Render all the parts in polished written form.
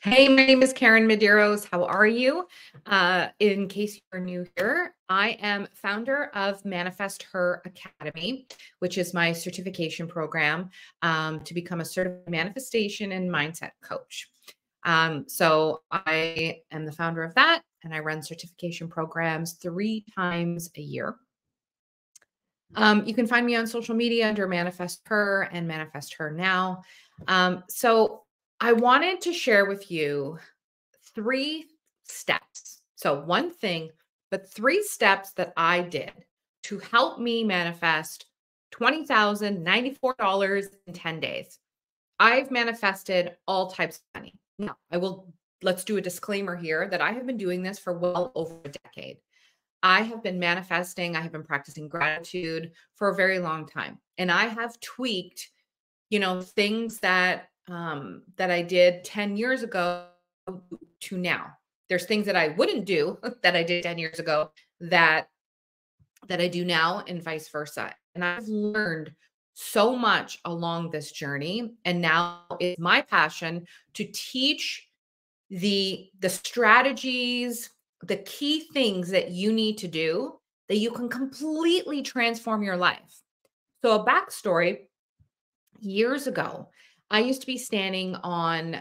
Hey, my name is Karen Medeiros. How are you? In case you're new here, I am founder of Manifest Her Academy, which is my certification program to become a certified manifestation and mindset coach. So I am the founder of that, and I run certification programs 3 times a year. You can find me on social media under Manifest Her and Manifest Her Now. So I wanted to share with you 3 steps. So one thing, but 3 steps that I did to help me manifest $20,094 in 10 days. I've manifested all types of money. Now, let's do a disclaimer here that I have been doing this for well over a decade. I have been manifesting, I have been practicing gratitude for a very long time. And I have tweaked, things that I did 10 years ago to now. There's things that I wouldn't do that I did 10 years ago that I do now and vice versa. And I've learned so much along this journey, and now it's my passion to teach the strategies, the key things that you need to do that you can completely transform your life. So a backstory, years ago, I used to be standing on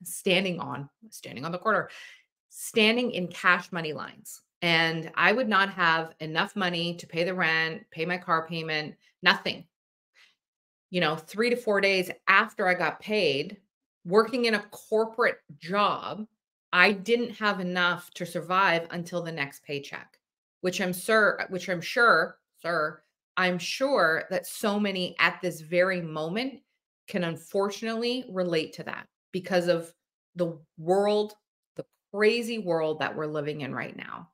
the corner, standing in cash money lines. And I would not have enough money to pay the rent, pay my car payment, nothing. 3 to 4 days after I got paid, working in a corporate job, I didn't have enough to survive until the next paycheck, I'm sure that so many at this very moment can unfortunately relate to that because of the world, the crazy world that we're living in right now.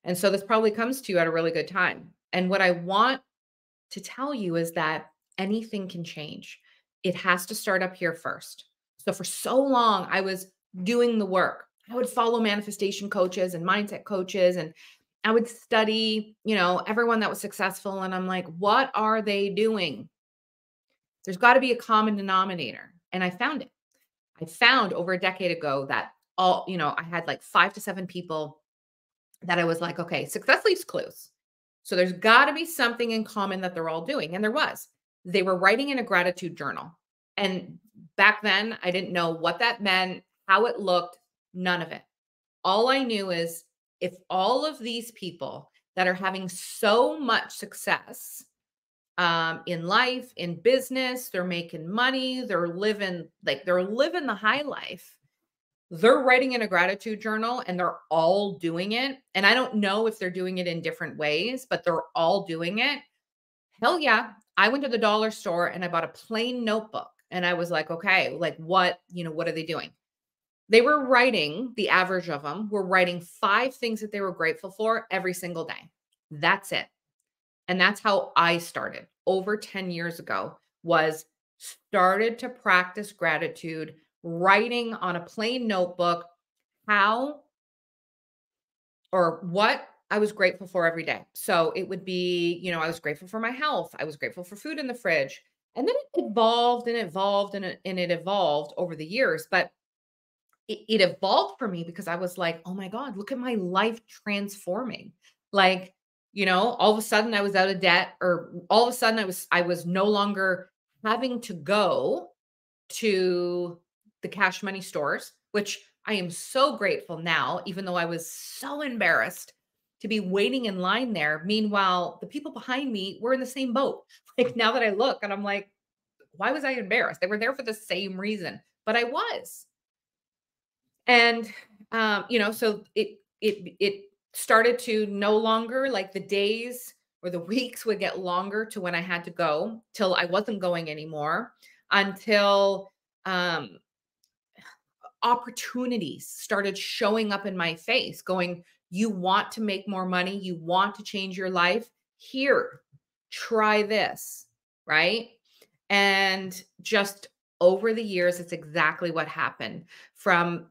And so this probably comes to you at a really good time. And what I want to tell you is that anything can change. It has to start up here first. So for so long, I was doing the work. I would follow manifestation coaches and mindset coaches, and I would study, everyone that was successful. And I'm like, what are they doing? There's got to be a common denominator. And I found it. I found over a decade ago that I had like 5 to 7 people that I was like, okay, success leaves clues. So there's got to be something in common that they're all doing. And there was. They were writing in a gratitude journal. And back then, I didn't know what that meant, how it looked, none of it. All I knew is if all of these people that are having so much success in life, in business, they're making money, they're living the high life. They're writing in a gratitude journal and they're all doing it. And I don't know if they're doing it in different ways, but they're all doing it. Hell yeah. I went to the dollar store and I bought a plain notebook and I was like, okay, like what are they doing? They were writing, the average of them were writing 5 things that they were grateful for every single day. That's it. And that's how I started over 10 years ago, was started to practice gratitude, writing on a plain notebook how or what I was grateful for every day. So it would be, I was grateful for my health. I was grateful for food in the fridge. And then it evolved and evolved and it evolved over the years. But it evolved for me because I was like, oh my God, look at my life transforming. Like, all of a sudden I was out of debt, or all of a sudden I was no longer having to go to the cash money stores, which I am so grateful now, even though I was so embarrassed to be waiting in line there. Meanwhile, the people behind me were in the same boat. Like now that I look and I'm like, why was I embarrassed? They were there for the same reason, but I was. And so it started to no longer, like, the days or the weeks would get longer to when I had to go, till I wasn't going anymore, until um opportunities started showing up in my face going, you want to make more money, you want to change your life, here, try this, right? And just over the years, it's exactly what happened. From,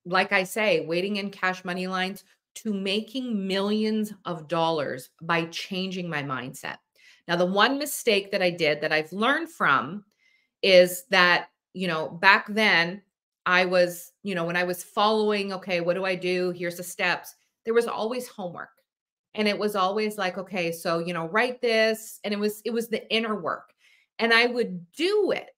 like I say, waiting in cash money lines to making millions of dollars by changing my mindset. Now, the one mistake that I did that I've learned from is that, back then I was, when I was following, okay, what do I do? Here's the steps. There was always homework. And it was always like, okay, so, write this. And it was the inner work. And I would do it,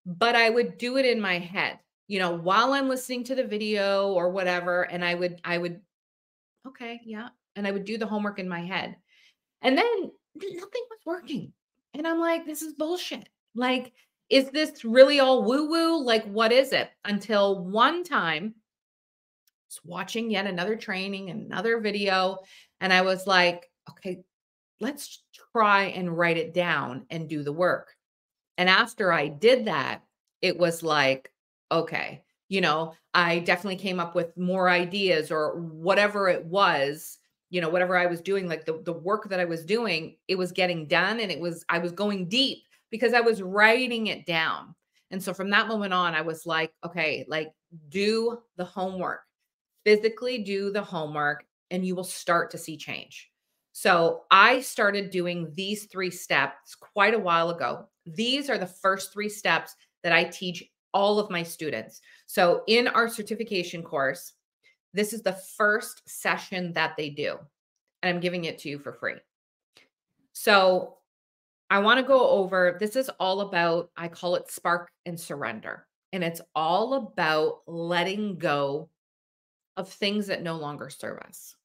but I would do it in my head, while I'm listening to the video or whatever. And I would, okay, yeah. And I would do the homework in my head. And then nothing was working. And I'm like, this is bullshit. Like, is this really all woo woo? Like, what is it? Until one time, I was watching yet another training, another video, and I was like, okay, let's try and write it down and do the work. And after I did that, it was like, okay, I definitely came up with more ideas or whatever it was, whatever I was doing, like the work that I was doing, it was getting done and I was going deep because I was writing it down. And so from that moment on, I was like, okay, like do the homework, physically do the homework, and you will start to see change. So I started doing these 3 steps quite a while ago. These are the first 3 steps that I teach all of my students. So in our certification course, this is the first session that they do, and I'm giving it to you for free. So I want to go over, this is all about, I call it spark and surrender. And it's all about letting go of things that no longer serve us.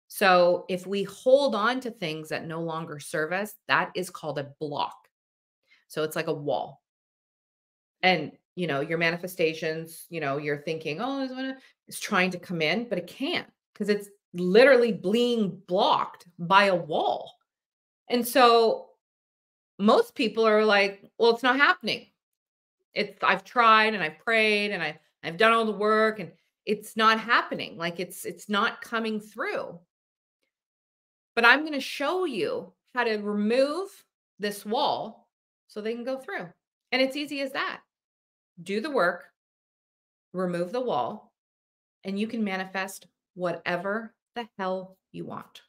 So if we hold on to things that no longer serve us, that is called a block. So it's like a wall. And, your manifestations, you're thinking, oh, it's trying to come in, but it can't because it's literally being blocked by a wall. And so most people are like, well, it's not happening. I've tried and I've prayed and I've done all the work and it's not happening. Like it's not coming through. But I'm going to show you how to remove this wall so they can go through. And it's easy as that. Do the work, remove the wall, and you can manifest whatever the hell you want.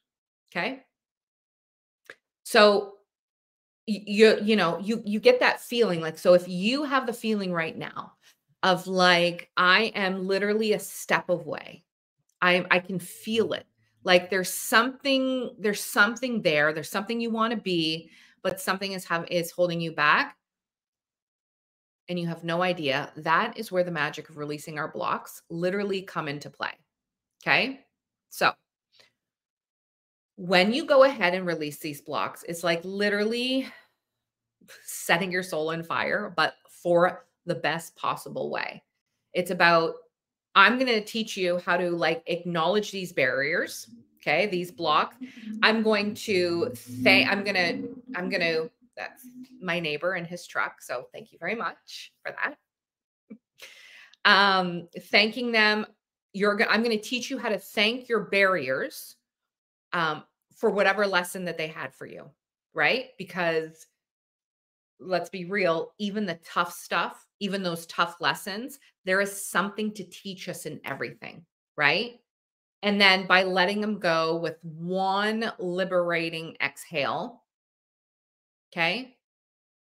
Okay? So you get that feeling, like, so if you have the feeling right now of like I am literally a step away. I can feel it. Like there's something there. There's something you want to be, but something is holding you back and you have no idea. That is where the magic of releasing our blocks literally come into play. Okay? So, when you go ahead and release these blocks, it's like literally setting your soul on fire, but for the best possible way. It's about, I'm going to teach you how to like acknowledge these barriers, okay? These blocks. I'm going to say, I'm going to, that's my neighbor and his truck. So thank you very much for that. Thanking them. I'm going to teach you how to thank your barriers for whatever lesson that they had for you, right? Because let's be real, even the tough stuff, even those tough lessons, there is something to teach us in everything, right? And then by letting them go with one liberating exhale, okay?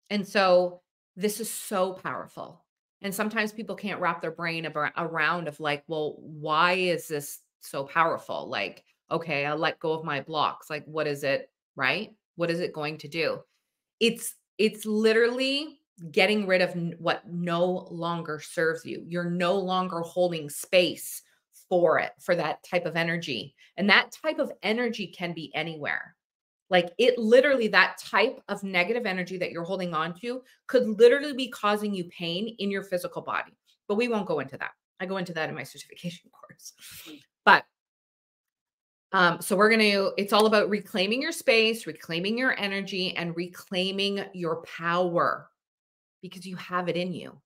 And so this is so powerful. And sometimes people can't wrap their brain around of like, well, why is this so powerful? Like, okay, I'll let go of my blocks. Like, what is it, right? What is it going to do? It's literally getting rid of what no longer serves you. You're no longer holding space for it, for that type of energy. And that type of energy can be anywhere. Like it literally, that type of negative energy that you're holding on to could literally be causing you pain in your physical body. But we won't go into that. I go into that in my certification course. But so it's all about reclaiming your space, reclaiming your energy, and reclaiming your power because you have it in you.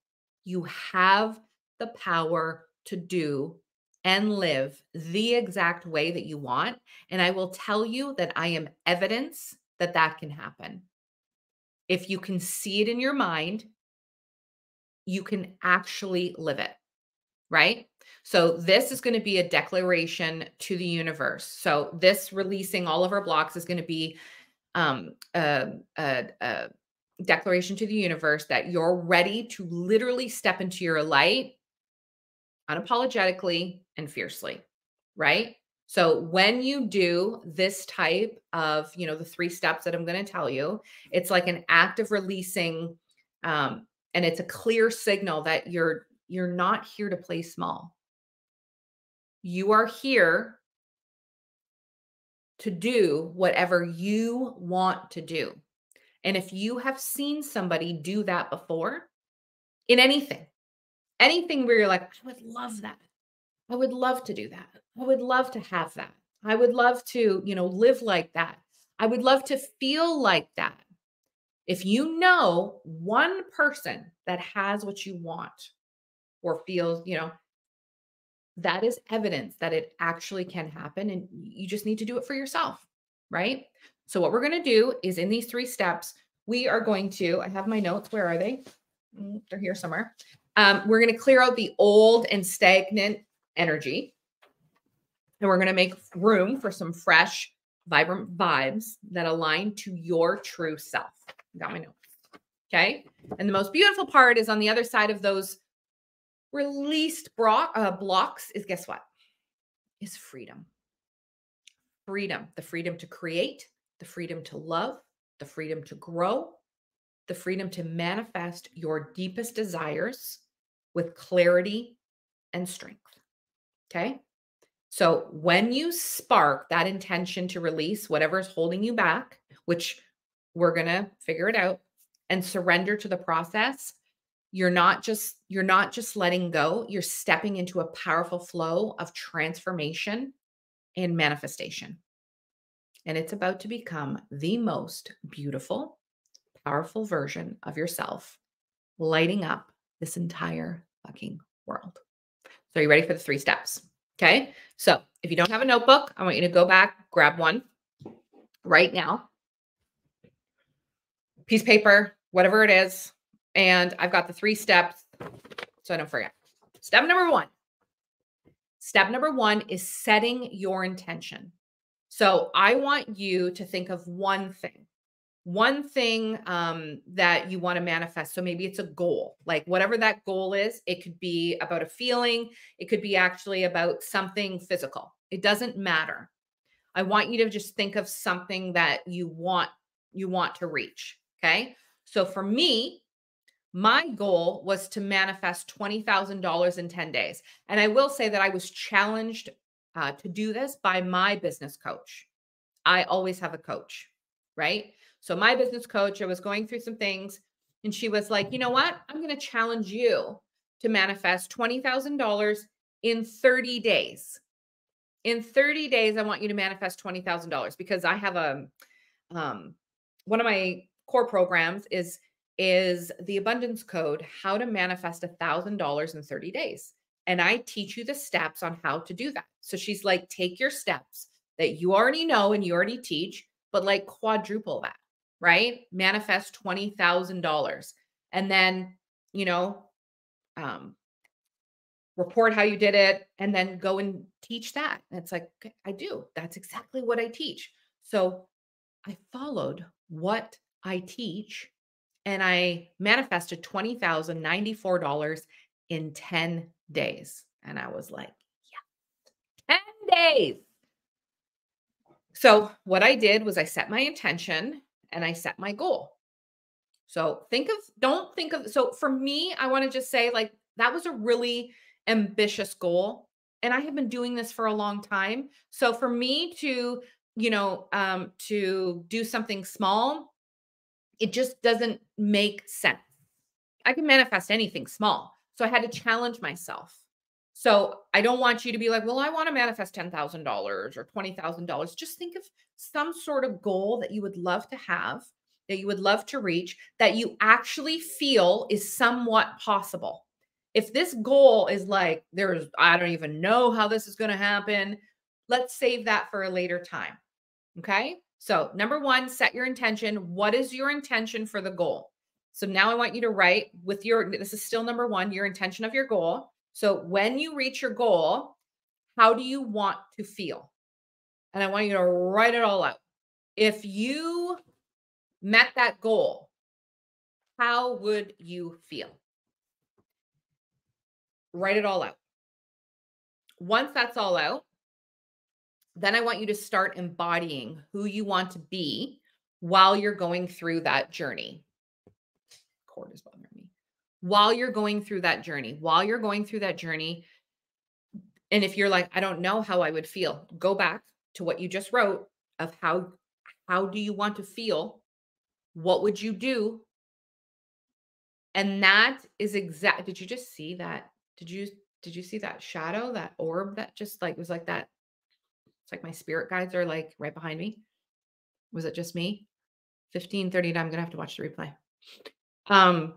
You have the power to do and live the exact way that you want. And I will tell you that I am evidence that that can happen. If you can see it in your mind, you can actually live it, right? So this is going to be a declaration to the universe. So this releasing all of our blocks is going to be um, uh, uh, uh, declaration to the universe that you're ready to literally step into your light unapologetically and fiercely, right? So when you do this type of, the 3 steps that I'm going to tell you, it's like an act of releasing, and it's a clear signal that you're not here to play small. You are here to do whatever you want to do. And if you have seen somebody do that before in anything where you're like, I would love that. I would love to do that. I would love to have that. I would love to, live like that. I would love to feel like that. If you know one person that has what you want or feels, that is evidence that it actually can happen. And you just need to do it for yourself. Right. So, what we're going to do is in these 3 steps, we are going to, I have my notes. Where are they? They're here somewhere. We're going to clear out the old and stagnant energy. And we're going to make room for some fresh, vibrant vibes that align to your true self. Got my notes. Okay. And the most beautiful part is on the other side of those released blocks is, guess what? Is freedom. Freedom. The freedom to create, the freedom to love, the freedom to grow, the freedom to manifest your deepest desires with clarity and strength. Okay. So when you spark that intention to release whatever is holding you back, which we're going to figure it out, and surrender to the process, you're not just letting go, you're stepping into a powerful flow of transformation and manifestation. And it's about to become the most beautiful, powerful version of yourself, lighting up this entire fucking world. So are you ready for the 3 steps? Okay. So if you don't have a notebook, I want you to go back, grab one right now, piece of paper, whatever it is. And I've got the 3 steps so I don't forget. Step number 1. Step number 1 is setting your intention. So I want you to think of one thing that you want to manifest. So maybe it's a goal, like whatever that goal is. It could be about a feeling. It could be actually about something physical. It doesn't matter. I want you to just think of something that you want to reach. Okay. So for me, my goal was to manifest $20,000 in 10 days. And I will say that I was challenged to do this by my business coach. I always have a coach, right? So my business coach, I was going through some things and she was like, you know what? I'm going to challenge you to manifest $20,000 in 30 days. In 30 days, I want you to manifest $20,000 because I have one of my core programs is the abundance code, how to manifest $1,000 in 30 days. And I teach you the steps on how to do that. So she's like, take your steps that you already know and you already teach, but like quadruple that, right? Manifest $20,000 and then, report how you did it and then go and teach that. And it's like, okay, I do. That's exactly what I teach. So I followed what I teach and I manifested $20,094 in 10 days. And I was like, yeah, 10 days. So what I did was I set my intention and I set my goal. So so for me, I want to just say like, that was a really ambitious goal. And I have been doing this for a long time. So for me to, to do something small, it just doesn't make sense. I can manifest anything small. So I had to challenge myself. So I don't want you to be like, well, I want to manifest $10,000 or $20,000. Just think of some sort of goal that you would love to have, that you would love to reach, that you actually feel is somewhat possible. If this goal is like, I don't even know how this is going to happen, let's save that for a later time. Okay. So number 1, set your intention. What is your intention for the goal? So now I want you to write this is still number 1, your intention of your goal. So when you reach your goal, how do you want to feel? And I want you to write it all out. If you met that goal, how would you feel? Write it all out. Once that's all out, then I want you to start embodying who you want to be while you're going through that journey. Cord is bothering me. While you're going through that journey, and if you're like, I don't know how I would feel, go back to what you just wrote of how do you want to feel? What would you do? And that is exact. Did you just see that? Did you see that shadow, that orb that just like was like that? It's like my spirit guides are like right behind me. Was it just me? 15:39. I'm gonna have to watch the replay. Um,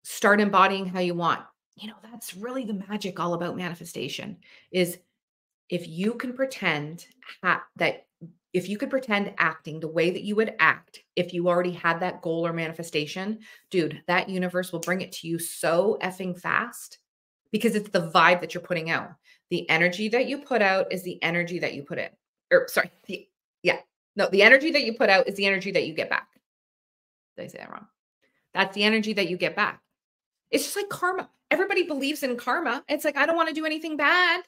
Start embodying how you want. That's really the magic all about manifestation is if you can pretend that if you could pretend acting the way that you would act if you already had that goal or manifestation, dude, that universe will bring it to you so effing fast because it's the vibe that you're putting out. The energy that you put out is the energy that you put in. Or sorry, yeah. No, the energy that you put out is the energy that you get back. Did I say that wrong? That's the energy that you get back. It's just like karma. Everybody believes in karma. It's like, I don't want to do anything bad,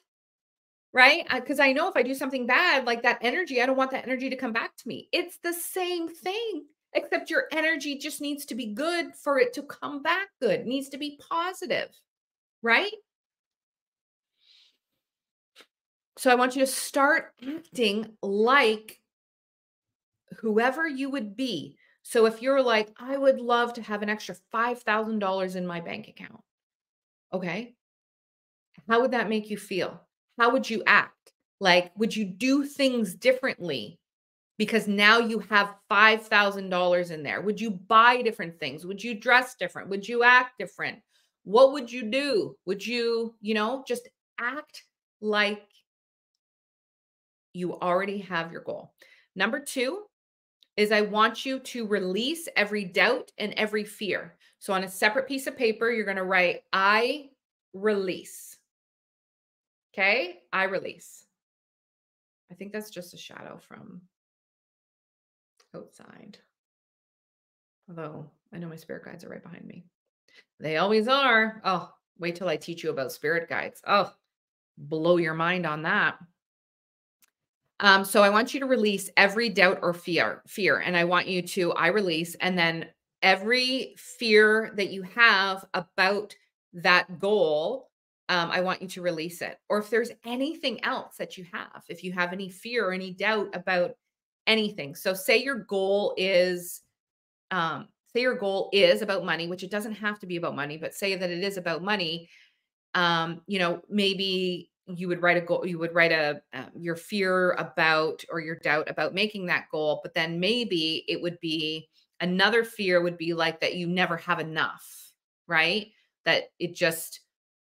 right? Because I know if I do something bad, like that energy, I don't want that energy to come back to me. It's the same thing, except your energy just needs to be good for it to come back good. It needs to be positive, right? So I want you to start acting like whoever you would be. So if you're like, I would love to have an extra $5,000 in my bank account. Okay. How would that make you feel? How would you act? Like, would you do things differently because now you have $5,000 in there? Would you buy different things? Would you dress different? Would you act different? What would you do? Would you, just act like you already have your goal? Number 2 is I want you to release every doubt and every fear. So on a separate piece of paper, you're going to write, I release. Okay. I release. I think that's just a shadow from outside. Although I know my spirit guides are right behind me. They always are. Oh, wait till I teach you about spirit guides. Oh, blow your mind on that. So I want you to release every doubt or fear. And I want you to, I release, and then every fear that you have about that goal, I want you to release it. Or if there's anything else that you have, if you have any fear or any doubt about anything. So say your goal is about money, which it doesn't have to be about money, but say that it is about money. Maybe you would write a goal, you would write your fear about or your doubt about making that goal, but then maybe it would be another fear would be like that you never have enough, right? That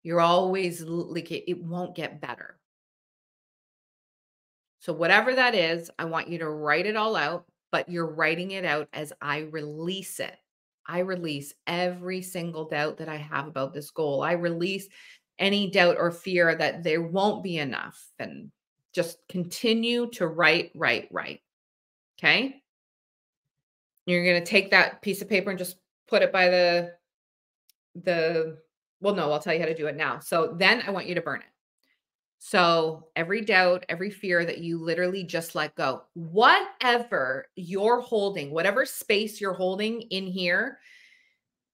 you're always like it won't get better. So whatever that is, I want you to write it all out, but you're writing it out as I release it. I release every single doubt that I have about this goal. I release any doubt or fear that there won't be enough and just continue to write, write, write. Okay. You're going to take that piece of paper and just put it by well, no, I'll tell you how to do it now. So then I want you to burn it. So every doubt, every fear that you literally just let go, whatever you're holding, whatever space you're holding in here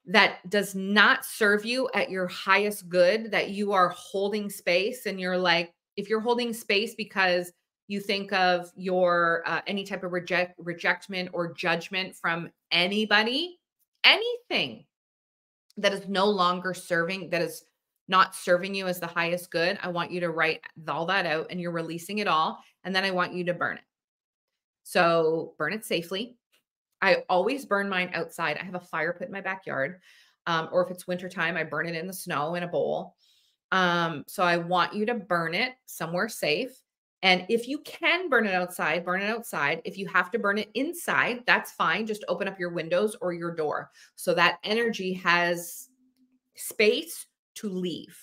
that does not serve you at your highest good, that you are holding space and you're like, if you're holding space because you think of your any type of rejectment or judgment from anybody, anything that is no longer serving, that is not serving you as the highest good, I want you to write all that out and you're releasing it all. And then I want you to burn it. So burn it safely. I always burn mine outside. I have a fire pit in my backyard. Or if it's wintertime, I burn it in the snow in a bowl. So I want you to burn it somewhere safe. And if you can burn it outside, burn it outside. If you have to burn it inside, that's fine. Just open up your windows or your door. So that energy has space to leave.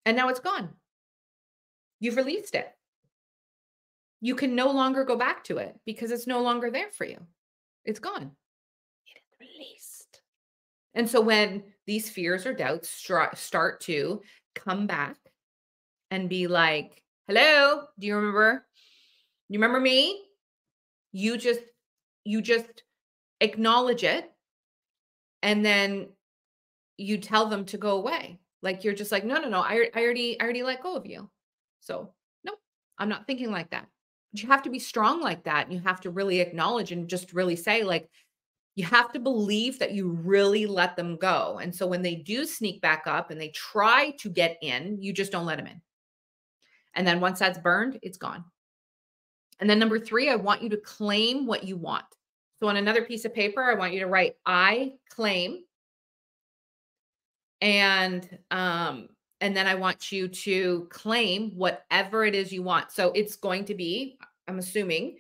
And now it's gone. You've released it. You can no longer go back to it because it's no longer there for you. It's gone. released. And so when these fears or doubts start to come back and be like, "Hello, do you remember? You remember me?" You just you just acknowledge it, and then you tell them to go away. Like you're just like, "No, no, no. I already let go of you." So, no, I'm not thinking like that. But you have to be strong like that. And you have to really acknowledge and just really say like, you have to believe that you really let them go. And so when they do sneak back up and they try to get in, you just don't let them in. And then once that's burned, it's gone. And then number 3, I want you to claim what you want. So on another piece of paper, I want you to write, "I claim," and and then I want you to claim whatever it is you want. So it's going to be, I'm assuming,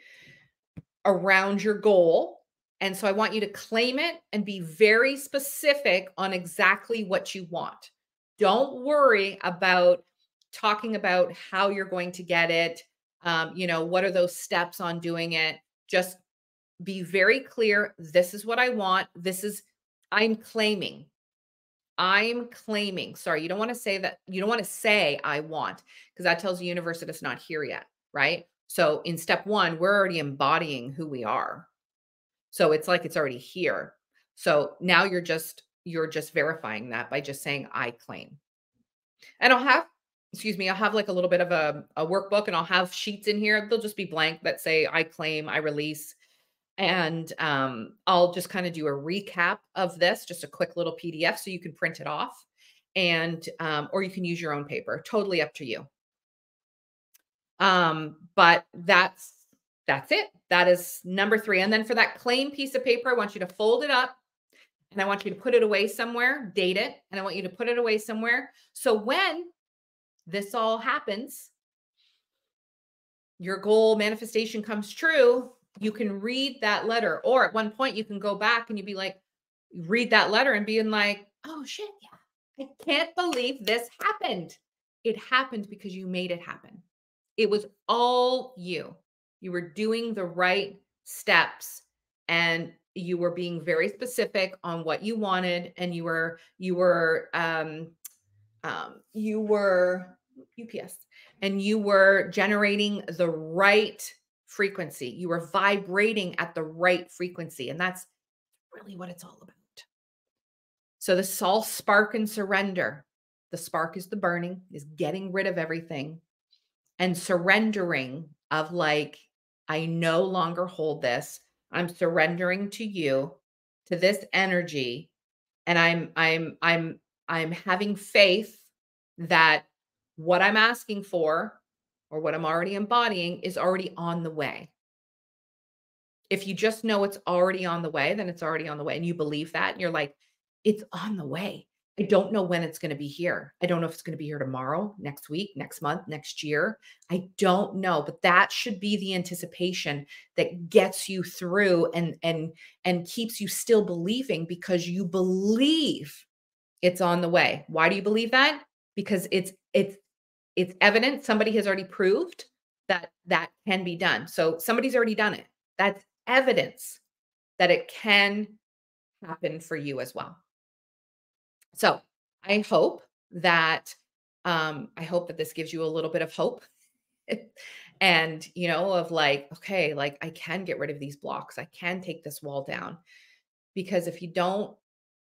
around your goal. And so I want you to claim it and be very specific on exactly what you want. Don't worry about talking about how you're going to get it. What are those steps on doing it? Just be very clear. This is what I want. I'm claiming. I'm claiming. Sorry, you don't want to say that. You don't want to say I want, because that tells the universe that it's not here yet. Right. So in step 1, we're already embodying who we are. So it's like it's already here. So now you're just verifying that by just saying I claim. And I'll have like a little bit of a workbook, and I'll have sheets in here. They'll just be blank that say I claim, I release. And I'll just kind of do a recap of this, just a quick little PDF so you can print it off. And or you can use your own paper. Totally up to you. But that's it. That is number 3. And then for that claim piece of paper, I want you to fold it up and I want you to put it away somewhere, date it, and I want you to put it away somewhere. So when this all happens, your goal manifestation comes true, you can read that letter. Or at one point, you can go back and you'd be like, read that letter and being like, "Oh shit, yeah, I can't believe this happened." It happened because you made it happen. It was all you. You were doing the right steps, and you were being very specific on what you wanted, and you were UPS, and you were generating the right frequency. You were vibrating at the right frequency, and that's really what it's all about. So this is all spark and surrender. The spark is the burning, is getting rid of everything, and surrendering of like, I no longer hold this. I'm surrendering to you, to this energy, and I'm having faith that what I'm asking for or what I'm already embodying is already on the way. If you just know it's already on the way, then it's already on the way. And you believe that, and you're like, it's on the way. I don't know when it's going to be here. I don't know if it's going to be here tomorrow, next week, next month, next year. I don't know, but that should be the anticipation that gets you through and keeps you still believing, because you believe it's on the way. Why do you believe that? Because it's evident. Somebody has already proved that that can be done. So somebody's already done it. That's evidence that it can happen for you as well. So I hope that this gives you a little bit of hope. And of like, okay, like I can get rid of these blocks. I can take this wall down. Because if you don't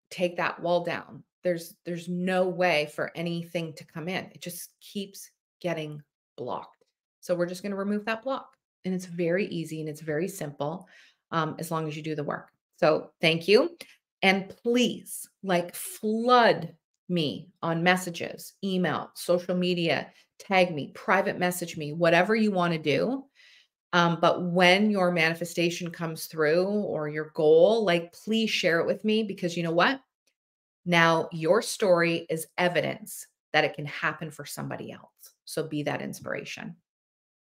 take that wall down, there's no way for anything to come in. It just keeps getting blocked. So we're just going to remove that block. And it's very easy and it's very simple, as long as you do the work. So thank you. And please, like, flood me on messages, email, social media, tag me, private message me, whatever you want to do. But when your manifestation comes through or your goal, like, please share it with me, because you know what? Now your story is evidence that it can happen for somebody else. So be that inspiration.